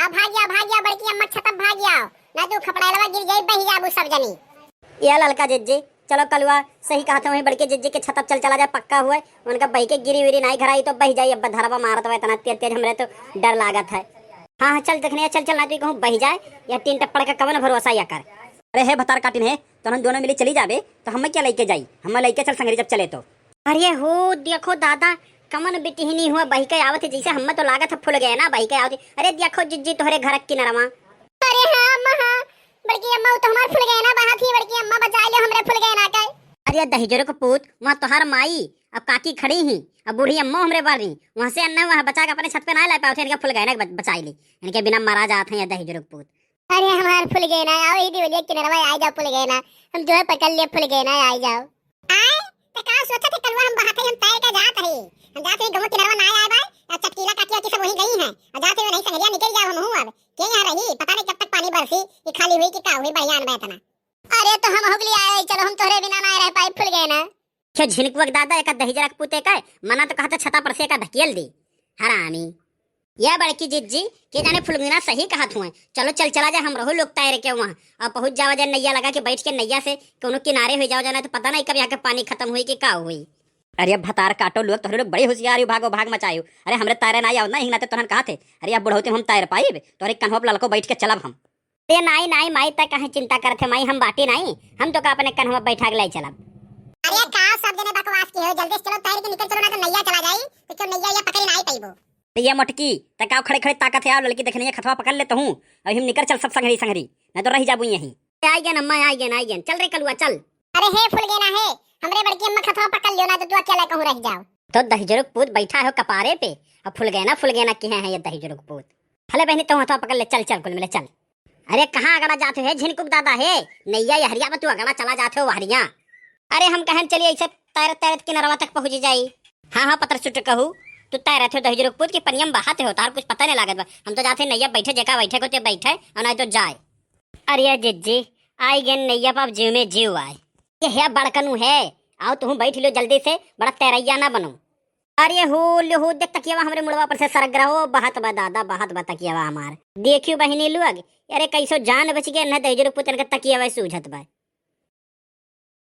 आ भाग गया बड़की अम्मा छतप भाग गया ना तू खपड़ालवा गिर जाई बह जाबू सब जनी। या ललका जिज्जी चलो कलवा सही कहा था वही बड़के जिज्जी के छतप चल चला जाए पक्का हुआ उनका बही के गिरी विरी नहीं घर आई तो बह जाई अब धरवा मारत हुआ इतना तेज तेज हमरे तो डर लागत है। हाँ चल देखने चल चल ना तू कहूँ बह जाए या तीन टप्पड़ का कवन भरोसा या कर। अरे है भतार काटिन है तो हम दोनों मिली चली जाबे तो हमें क्या लेके जाई हम लेके चल संगरी जब चले तो। अरे हो देखो दादा कमन बेटी ही नहीं हुआ बही के आवत जैसे हम तो लागत फुल गए ना बही के आवत। अरे देखो जिज्जी तोहरे घर की नरमा। अरे हां अम्मा हां बड़की अम्मा तो हमार फुल गए ना बाहर थी बड़की अम्मा बचा ले हमरे फुल गए ना कई। अरे दहिजरो को पूत वहाँ तोहार माई अब काकी खड़ी ही अब बूढ़ी अम्मा हमरे बारी वहाँ से अन्ना वहाँ बचा के अपने छत पे ना ला पाओ इनका फुल गए ना बचाई ली इनके बिना मारा जाते हैं दहिजरो को पूत। अरे हमार फुल गए ना आओ इदी बोलिए कि नरवा आ जाओ फुल गए ना हम जो है पकड़ लिए फुल गए ना आ जाओ। आए तो का सोचा थे कलवा हम बाहर हम तय का जात है हम जाते गांव के नरवा ना आए भाई चटकीला काटिया की सब वही गई है और जाते हुए नहीं संगरिया निकल जाओ हम हूं अब के यहां रही पता नहीं कब तक पानी बरसी ये खाली हुई कि का हुई बयान में इतना। अरे तो हम होगली आए चलो हम तोहरे बिना ना रह पाए फुल गए ना। क्या झिनकुक दादा एक दहिजरा के पुते का मना तो कहता छता पर से का धकेल दी हरामी। यह बड़की जिज्जी के जाने फुलगुना सही कहा थुए चलो चल चला जाए हम रहो लोग तैर के वहाँ और पहुंच जाओ जाए नैया लगा के बैठ के नैया से कोनो किनारे हो जाओ जाना तो पता नहीं कब यहाँ के पानी खत्म हुई कि का हुई। अरे भतार काटो लोग तोहरे लोग बड़े होशियार भागो भाग मचायो। अरे हमरे तैरे ना आओ ना हिंगना तो तोहन कहा थे अरे अब बुढ़ौते हम तैर पाइब तोहरे कन्हो पर ललको बैठ के चलब हम। अरे नाई नाई माई तक कहे चिंता करते माई हम बाटी नहीं हम तो का अपने कन्हो बैठा के लाई चलब। अरे का सब जने बकवास की हो जल्दी से चलो तैर के निकल चलो ना तो नैया चला जाई तो क्यों नैया ये पकड़ी नहीं पाइबो। ये मोटकी तकाव खड़े खड़े ताकत है लड़की देखने खतवा पकड़ लेता हूँ अब हम निकल चल सब संगरी संगरी मैं तो रही जाबू यहीं। आई गया अम्मा आई गया चल रे कलुआ चल। अरे हे फुल गए ना है हमरे बड़की अम्मा खतवा पकड़ लियो ना तो तू अकेला कहूं रह जाओ। तो दहिजरुक पूत बैठा है कपारे पे अब फुल गए ना कि है ये दहिजरुक पूत। हले बहनी तो हथवा पकड़ ले चल चल कुल मिले चल। अरे कहाँ अगड़ा जाते है झिनकुक दादा है नैया या हरिया में तू अगड़ा चला जाते हो हरिया। अरे हम कहन चलिए ऐसे तैरत तैरत किनारवा तक पहुंच जाई। हाँ पत्र सुट कहू तू तैर थे दहिजरुक पूत की पनियम बहाते हो तार कुछ पता नहीं लागत बा हम तो जाते नैया बैठे जगह बैठे को ते बैठे और नहीं तो जाए। अरे जिज्जी आई गए नैया पाप जीव में जीव आए ये है बड़कनू है आओ तुम बैठ लो जल्दी से बड़ा तैरैया ना बनो। अरे हो देख तकियावा हमरे मुड़वा पर से सरक रहो बहत बा दादा बहत बा तकियावा हमार देखियो बहिनी लोग अरे कैसो जान बच गए न दहिजरुक पूत के तकियावा सूझत बा।